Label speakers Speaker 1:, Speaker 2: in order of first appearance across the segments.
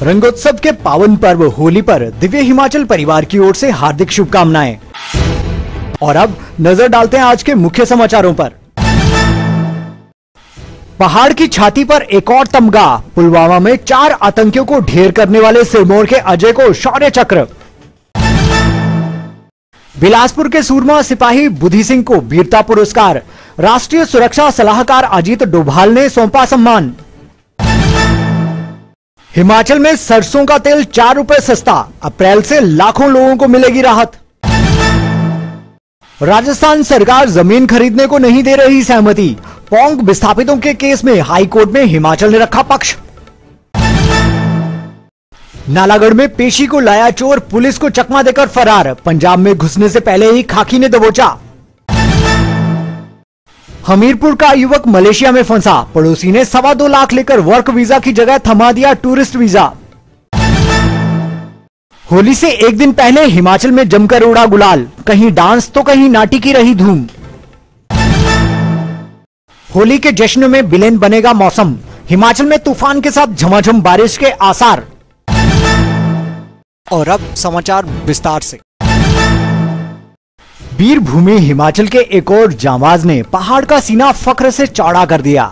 Speaker 1: रंगोत्सव के पावन पर्व होली पर दिव्य हिमाचल परिवार की ओर से हार्दिक शुभकामनाएं। और अब नजर डालते हैं आज के मुख्य समाचारों पर। पहाड़ की छाती पर एक और तमगा। पुलवामा में 4 आतंकियों को ढेर करने वाले सिरमौर के अजय को शौर्य चक्र। बिलासपुर के सूरमा सिपाही बुद्धि सिंह को वीरता पुरस्कार। राष्ट्रीय सुरक्षा सलाहकार अजीत डोभाल ने सौंपा सम्मान। हिमाचल में सरसों का तेल 4 रुपए सस्ता। अप्रैल से लाखों लोगों को मिलेगी राहत। राजस्थान सरकार जमीन खरीदने को नहीं दे रही सहमति। पोंग विस्थापितों के केस में हाई कोर्ट में हिमाचल ने रखा पक्ष। नालागढ़ में पेशी को लाया चोर, पुलिस को चकमा देकर फरार। पंजाब में घुसने से पहले ही खाकी ने दबोचा। हमीरपुर का युवक मलेशिया में फंसा। पड़ोसी ने 2.25 लाख लेकर वर्क वीजा की जगह थमा दिया टूरिस्ट वीजा। होली से एक दिन पहले हिमाचल में जमकर उड़ा गुलाल। कहीं डांस तो कहीं नाटी की रही धूम। होली के जश्न में बिलेन बनेगा मौसम। हिमाचल में तूफान के साथ झमाझम बारिश के आसार। और अब समाचार विस्तार से। वीरभूमि हिमाचल के एक और जांबाज ने पहाड़ का सीना फख्र से चौड़ा कर दिया।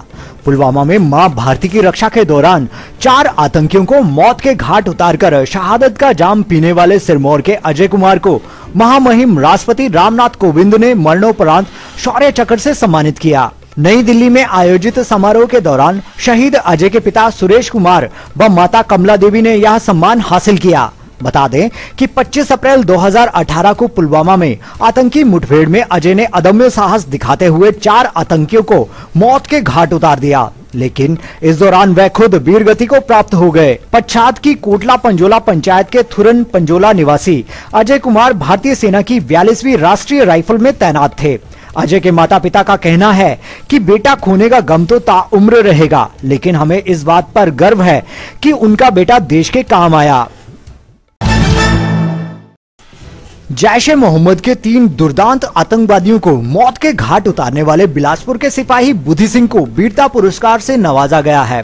Speaker 1: पुलवामा में मां भारती की रक्षा के दौरान 4 आतंकियों को मौत के घाट उतारकर शहादत का जाम पीने वाले सिरमौर के अजय कुमार को महामहिम राष्ट्रपति रामनाथ कोविंद ने मरणोपरांत शौर्य चक्र से सम्मानित किया। नई दिल्ली में आयोजित समारोह के दौरान शहीद अजय के पिता सुरेश कुमार व माता कमला देवी ने यह सम्मान हासिल किया। बता दें कि 25 अप्रैल 2018 को पुलवामा में आतंकी मुठभेड़ में अजय ने अदम्य साहस दिखाते हुए 4 आतंकियों को मौत के घाट उतार दिया, लेकिन इस दौरान वह खुद वीरगति को प्राप्त हो गए। पच्छाद की कोटला पंजोला पंचायत के थुरन पंजोला निवासी अजय कुमार भारतीय सेना की 42वीं राष्ट्रीय राइफल में तैनात थे। अजय के माता पिता का कहना है कि बेटा खोने का गम तो ताउम्र रहेगा, लेकिन हमें इस बात पर गर्व है कि उनका बेटा देश के काम आया। जैश-ए मोहम्मद के 3 दुर्दांत आतंकवादियों को मौत के घाट उतारने वाले बिलासपुर के सिपाही बुद्धि सिंह को वीरता पुरस्कार से नवाजा गया है।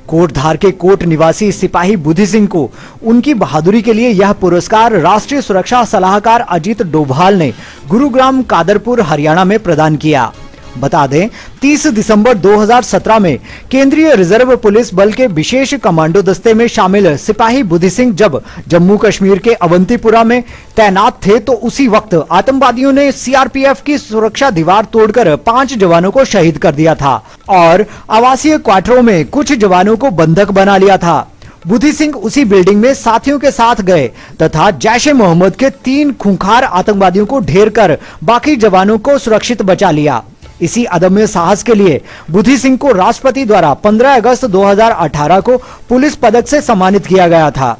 Speaker 1: कोटधार के कोट निवासी सिपाही बुद्धि सिंह को उनकी बहादुरी के लिए यह पुरस्कार राष्ट्रीय सुरक्षा सलाहकार अजीत डोभाल ने गुरुग्राम कादरपुर हरियाणा में प्रदान किया। बता दें 30 दिसंबर 2017 में केंद्रीय रिजर्व पुलिस बल के विशेष कमांडो दस्ते में शामिल सिपाही बुद्धि सिंह जब जम्मू कश्मीर के अवंतीपुरा में तैनात थे तो उसी वक्त आतंकवादियों ने सीआरपीएफ की सुरक्षा दीवार तोड़कर 5 जवानों को शहीद कर दिया था और आवासीय क्वार्टरों में कुछ जवानों को बंधक बना लिया था। बुद्धि सिंह उसी बिल्डिंग में साथियों के साथ गए तथा जैश-ए मोहम्मद के 3 खूंखार आतंकवादियों को ढेर कर बाकी जवानों को सुरक्षित बचा लिया। इसी अदम्य साहस के लिए बुद्धि सिंह को राष्ट्रपति द्वारा 15 अगस्त 2018 को पुलिस पदक से सम्मानित किया गया था।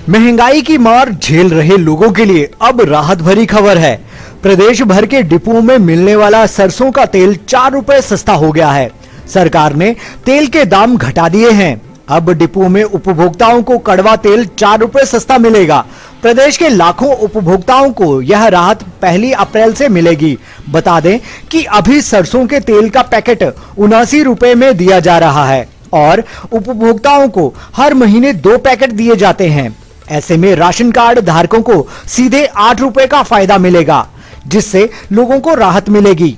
Speaker 1: महंगाई की मार झेल रहे लोगों के लिए अब राहत भरी खबर है। प्रदेश भर के डिपुओं में मिलने वाला सरसों का तेल 4 रुपए सस्ता हो गया है। सरकार ने तेल के दाम घटा दिए हैं। अब डिपुओं में उपभोक्ताओं को कड़वा तेल 4 रुपए सस्ता मिलेगा। प्रदेश के लाखों उपभोक्ताओं को यह राहत 1 अप्रैल से मिलेगी। बता दें कि अभी सरसों के तेल का पैकेट 79 रुपए में दिया जा रहा है और उपभोक्ताओं को हर महीने 2 पैकेट दिए जाते हैं। ऐसे में राशन कार्ड धारकों को सीधे 8 रुपए का फायदा मिलेगा, जिससे लोगों को राहत मिलेगी।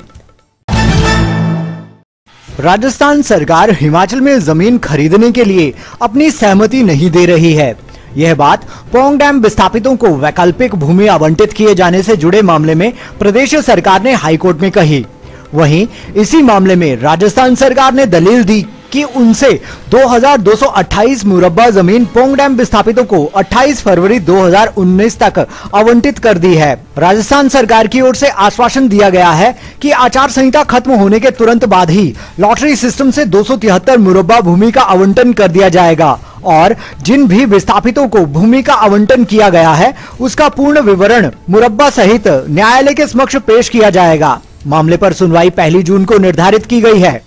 Speaker 1: राजस्थान सरकार हिमाचल में जमीन खरीदने के लिए अपनी सहमति नहीं दे रही है। यह बात पोंग डैम विस्थापितों को वैकल्पिक भूमि आवंटित किए जाने से जुड़े मामले में प्रदेश सरकार ने हाईकोर्ट में कही। वहीं इसी मामले में राजस्थान सरकार ने दलील दी कि उनसे 2228 मुरब्बा जमीन पोंग डैम विस्थापितों को 28 फरवरी 2019 तक आवंटित कर दी है। राजस्थान सरकार की ओर से आश्वासन दिया गया है कि आचार संहिता खत्म होने के तुरंत बाद ही लॉटरी सिस्टम से 273 मुरब्बा भूमि का आवंटन कर दिया जाएगा और जिन भी विस्थापितों को भूमि का आवंटन किया गया है उसका पूर्ण विवरण मुरब्बा सहित न्यायालय के समक्ष पेश किया जाएगा। मामले पर सुनवाई 1 जून को निर्धारित की गई है।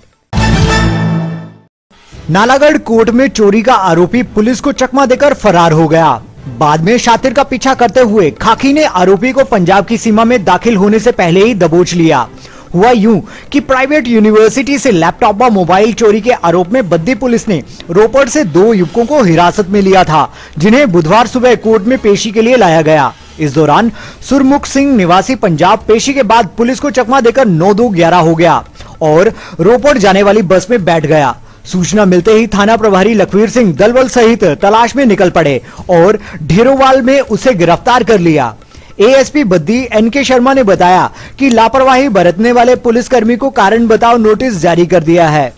Speaker 1: नालागढ़ कोर्ट में चोरी का आरोपी पुलिस को चकमा देकर फरार हो गया। बाद में शातिर का पीछा करते हुए खाकी ने आरोपी को पंजाब की सीमा में दाखिल होने से पहले ही दबोच लिया। हुआ यूं कि प्राइवेट यूनिवर्सिटी से लैपटॉप व मोबाइल चोरी के आरोप में बद्दी पुलिस ने रोपड़ से 2 युवकों को हिरासत में लिया था, जिन्हें बुधवार सुबह कोर्ट में पेशी के लिए लाया गया। इस दौरान सुरमुख सिंह निवासी पंजाब पेशी के बाद पुलिस को चकमा देकर 9-2-11 हो गया और रोपड़ जाने वाली बस में बैठ गया। सूचना मिलते ही थाना प्रभारी लखवीर सिंह दलबल सहित तलाश में निकल पड़े और ढेरोवाल में उसे गिरफ्तार कर लिया। एएसपी बद्दी एनके शर्मा ने बताया कि लापरवाही बरतने वाले पुलिसकर्मी को कारण बताओ नोटिस जारी कर दिया है।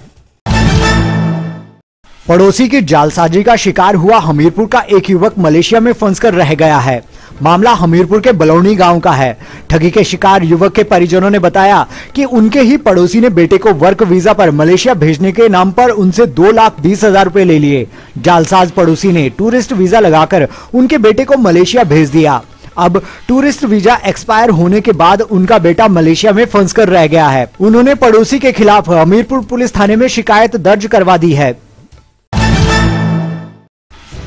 Speaker 1: पड़ोसी की जालसाजी का शिकार हुआ हमीरपुर का एक युवक मलेशिया में फंसकर रह गया है। मामला हमीरपुर के बलौनी गांव का है। ठगी के शिकार युवक के परिजनों ने बताया कि उनके ही पड़ोसी ने बेटे को वर्क वीजा पर मलेशिया भेजने के नाम पर उनसे 2,20,000 रुपए ले लिए। जालसाज पड़ोसी ने टूरिस्ट वीजा लगाकर उनके बेटे को मलेशिया भेज दिया। अब टूरिस्ट वीजा एक्सपायर होने के बाद उनका बेटा मलेशिया में फंसकर रह गया है। उन्होंने पड़ोसी के खिलाफ हमीरपुर पुलिस थाने में शिकायत दर्ज करवा दी है।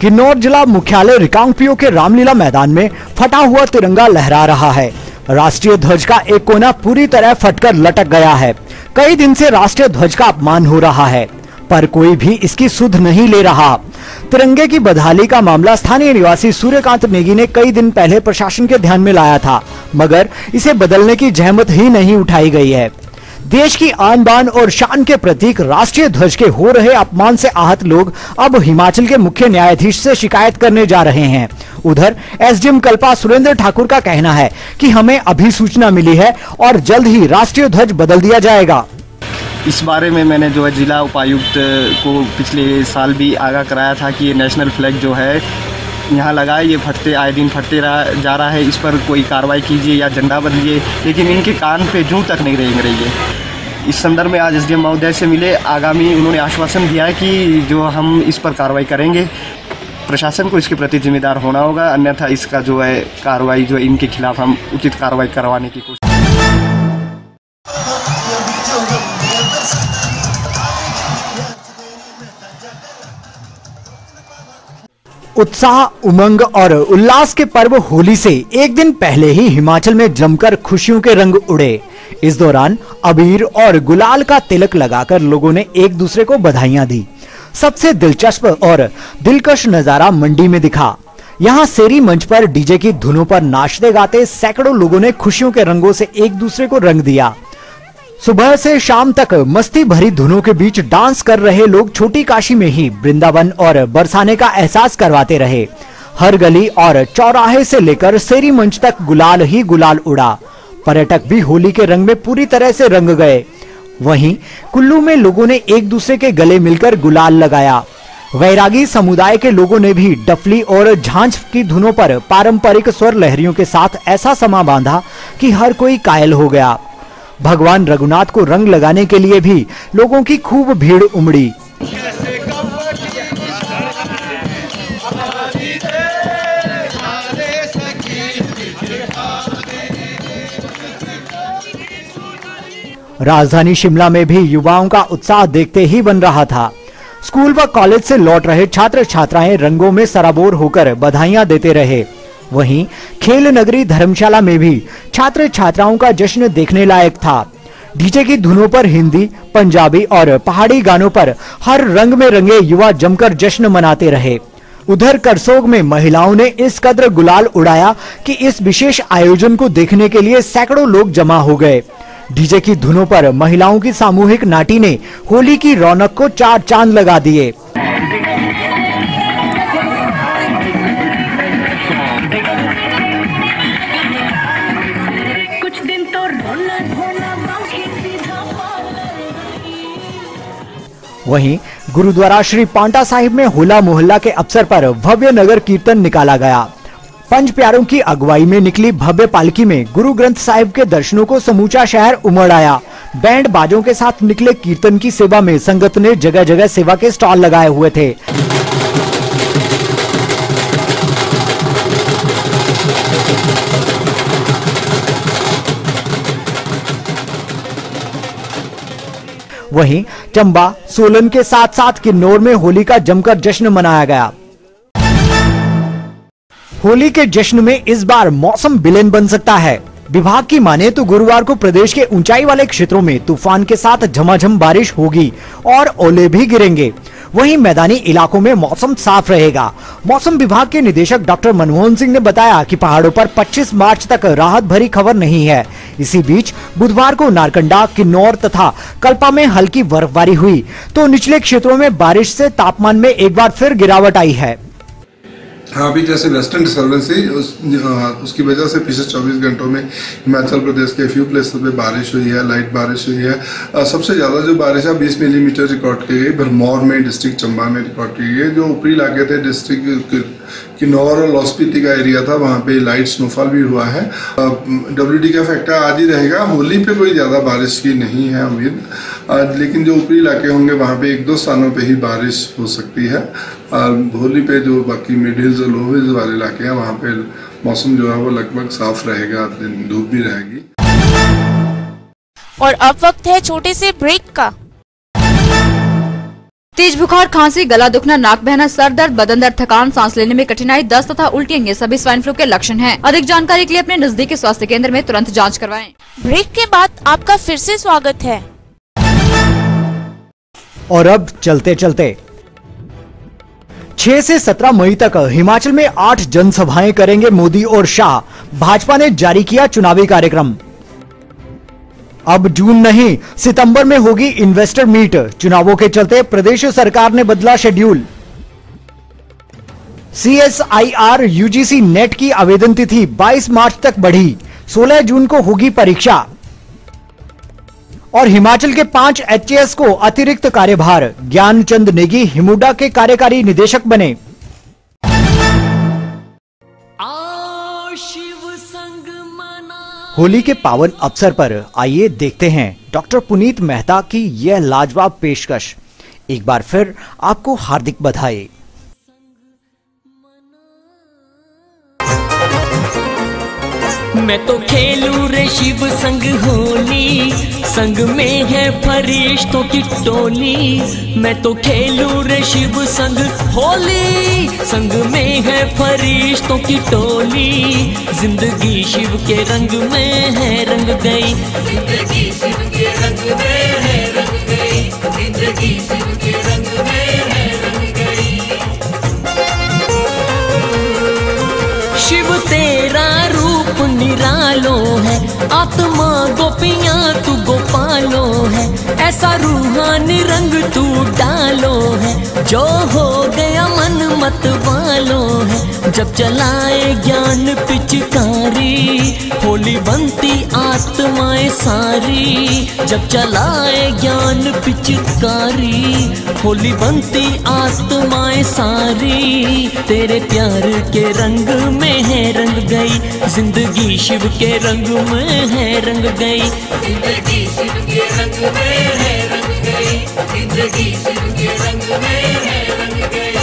Speaker 1: किन्नौर जिला मुख्यालय रिकांगपिओ के रामलीला मैदान में फटा हुआ तिरंगा लहरा रहा है। राष्ट्रीय ध्वज का एक कोना पूरी तरह फटकर लटक गया है। कई दिन से राष्ट्रीय ध्वज का अपमान हो रहा है, पर कोई भी इसकी सुध नहीं ले रहा। तिरंगे की बदहाली का मामला स्थानीय निवासी सूर्यकांत नेगी ने कई दिन पहले प्रशासन के ध्यान में लाया था, मगर इसे बदलने की जहमत ही नहीं उठाई गई है। देश की आन बान और शान के प्रतीक राष्ट्रीय ध्वज के हो रहे अपमान से आहत लोग अब हिमाचल के मुख्य न्यायाधीश से शिकायत करने जा रहे हैं। उधर एसडीएम कल्पा सुरेंद्र ठाकुर का कहना है कि हमें अभी सूचना मिली है और जल्द ही राष्ट्रीय ध्वज बदल दिया जाएगा।
Speaker 2: इस बारे में मैंने जो है जिला उपायुक्त को पिछले साल भी आगाह कराया था कि ये नेशनल फ्लैग जो है यहाँ लगा, ये आए दिन फटते जा रहा है, इस पर कोई कार्रवाई कीजिए या झंडा बदलिए, लेकिन इनके कान पे जूं तक नहीं रेंग रही है। इस संदर्भ में आज एसडीएम महोदय से मिले, आगामी उन्होंने आश्वासन दिया है कि जो हम इस पर कार्रवाई करेंगे। प्रशासन को इसके प्रति जिम्मेदार होना होगा, अन्यथा इसका जो है कार्रवाई जो इनके खिलाफ हम उचित कार्रवाई करवाने की कोशिश।
Speaker 1: उत्साह, उमंग और उल्लास के पर्व होली से एक दिन पहले ही हिमाचल में जमकर खुशियों के रंग उड़े। इस दौरान अबीर और गुलाल का तिलक लगाकर लोगों ने एक दूसरे को बधाइयां दी। सबसे दिलचस्प और दिलकश नजारा मंडी में दिखा। यहाँ सेरी मंच पर डीजे की धुनों पर नाचते गाते सैकड़ों लोगों ने खुशियों के रंगों से एक दूसरे को रंग दिया। सुबह से शाम तक मस्ती भरी धुनों के बीच डांस कर रहे लोग छोटी काशी में ही वृंदावन और बरसाने का एहसास करवाते रहे। हर गली और चौराहे से लेकर सेरी मंच तक गुलाल ही गुलाल उड़ा। पर्यटक भी होली के रंग में पूरी तरह से रंग गए। वहीं कुल्लू में लोगों ने एक दूसरे के गले मिलकर गुलाल लगाया। वैरागी समुदाय के लोगों ने भी डफली और झांझ की धुनों पर पारंपरिक स्वर लहरियों के साथ ऐसा समा बांधा कि हर कोई कायल हो गया। भगवान रघुनाथ को रंग लगाने के लिए भी लोगों की खूब भीड़ उमड़ी। राजधानी शिमला में भी युवाओं का उत्साह देखते ही बन रहा था। स्कूल व कॉलेज से लौट रहे छात्र छात्राएं रंगों में सराबोर होकर बधाइयां देते रहे। वहीं खेल नगरी धर्मशाला में भी छात्र छात्राओं का जश्न देखने लायक था। डीजे की धुनों पर हिंदी, पंजाबी और पहाड़ी गानों पर हर रंग में रंगे युवा जमकर जश्न मनाते रहे। उधर करसोग में महिलाओं ने इस कदर गुलाल उड़ाया कि इस विशेष आयोजन को देखने के लिए सैकड़ों लोग जमा हो गए। डीजे की धुनों पर महिलाओं की सामूहिक नाटी ने होली की रौनक को चार चांद लगा दिए। वहीं गुरुद्वारा श्री पांटा साहिब में होला मोहल्ला के अवसर पर भव्य नगर कीर्तन निकाला गया। पंच प्यारों की अगुवाई में निकली भव्य पालकी में गुरु ग्रंथ साहिब के दर्शनों को समूचा शहर उमड़ आया। बैंड बाजों के साथ निकले कीर्तन की सेवा में संगत ने जगह जगह सेवा के स्टॉल लगाए हुए थे। वहीं चंबा, सोलन के साथ साथ किन्नौर में होली का जमकर जश्न मनाया गया। होली के जश्न में इस बार मौसम विलेन बन सकता है। विभाग की माने तो गुरुवार को प्रदेश के ऊंचाई वाले क्षेत्रों में तूफान के साथ झमाझम बारिश होगी और ओले भी गिरेंगे। वहीं मैदानी इलाकों में मौसम साफ रहेगा। मौसम विभाग के निदेशक डॉक्टर मनमोहन सिंह ने बताया कि पहाड़ों पर 25 मार्च तक राहत भरी खबर नहीं है। इसी बीच बुधवार को नारकंडा, किन्नौर तथा कल्पा में हल्की बर्फबारी हुई तो निचले क्षेत्रों में बारिश से तापमान में एक बार फिर गिरावट आई है।
Speaker 3: हाँ, अभी जैसे वेस्टर्न डिस्टर्बेंस थी उसकी वजह से पिछले 24 घंटों में हिमाचल प्रदेश के फ्यू प्लेसेस पे बारिश हुई है, लाइट बारिश हुई है। सबसे ज़्यादा जो बारिश है 20 मिलीमीटर रिकॉर्ड की गई भरमौर में, डिस्ट्रिक्ट चंबा में रिकॉर्ड की गई। जो ऊपरी इलाके थे डिस्ट्रिक्ट किन्नौर और लाहौल स्पीति का एरिया था, वहाँ पे लाइट स्नोफॉल भी हुआ है। WD का फैक्टर आज ही रहेगा। होली पे कोई ज़्यादा बारिश की नहीं है उम्मीद, लेकिन जो ऊपरी इलाके होंगे वहाँ पे 1-2 स्थानों पे ही बारिश हो सकती है। होली पे जो बाकी मिड हिल्स और लो हिल्स वाले इलाके हैं वहाँ पे मौसम जो है वो लगभग साफ रहेगा, दिन धूप भी रहेगी।
Speaker 4: और अब वक्त है छोटे से ब्रेक का।
Speaker 5: तेज बुखार, खांसी, गला दुखना, नाक बहना, सर दर्द, बदन दर्द, थकान, सांस लेने में कठिनाई, दस्त तथा उल्टियां ये सभी स्वाइन फ्लू के लक्षण हैं। अधिक जानकारी के लिए अपने नजदीकी स्वास्थ्य केंद्र में तुरंत जांच करवाएं।
Speaker 4: ब्रेक के बाद आपका फिर से स्वागत है।
Speaker 1: और अब चलते चलते 6 से 17 मई तक हिमाचल में 8 जनसभाएं करेंगे मोदी और शाह। भाजपा ने जारी किया चुनावी कार्यक्रम। अब जून नहीं, सितंबर में होगी इन्वेस्टर मीट। चुनावों के चलते प्रदेश सरकार ने बदला शेड्यूल। CSIR UGC नेट की आवेदन तिथि 22 मार्च तक बढ़ी। 16 जून को होगी परीक्षा। और हिमाचल के 5 HAS को अतिरिक्त कार्यभार। ज्ञानचंद नेगी हिमुडा के कार्यकारी निदेशक बने। होली के पावन अवसर पर आइए देखते हैं डॉक्टर पुनीत मेहता की यह लाजवाब पेशकश। एक बार फिर आपको हार्दिक बधाई।
Speaker 6: मैं तो खेलूं रे शिव संग होली, संग में है फरिश्तों की टोली। मैं तो खेलूं रे शिव संग होली, संग में है फरिश्तों की टोली। जिंदगी शिव के रंग में है रंग गई, जिंदगी शिव के रंग में है रंग गई, जिंदगी शिव के रंग में है रंग गई। शिव तेरा रूप निरालो है, आत्मा गोपियां तू गोपालो है। ऐसा रूहानी रंग तू डालो है, जो हो गया मन मत वालो है। जब चलाए ज्ञान पिचकारी, होली बनती आत्माएं सारी। जब चलाए ज्ञान पिचकारी, होली बनती आत्माएं सारी। तेरे प्यार के रंग में है रंग गई, जिंदगी शिव के रंग में है रंग गई, जिंदगी शिव के रंग में है रंग गई, जिंदगी शिव के रंग में है रंग गई।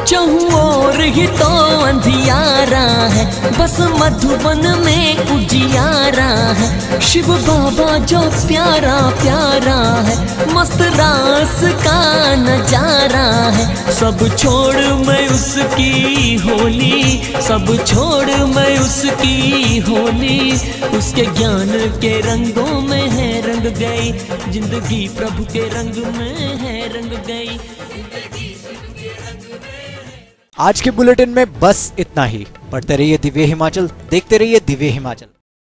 Speaker 6: चहु और ही तो अंधियारा है, बस मधुबन में उजियारा है। शिव बाबा जो प्यारा प्यारा है, मस्त रास का नजारा है। सब छोड़ मैं उसकी होली, सब छोड़ मैं उसकी होली। उसके ज्ञान के रंगों में है रंग गई, जिंदगी प्रभु के रंग में है रंग गई, जिंदगी शिव के रंग में।
Speaker 1: आज के बुलेटिन में बस इतना ही। पढ़ते रहिए दिव्य हिमाचल, देखते रहिए दिव्य हिमाचल।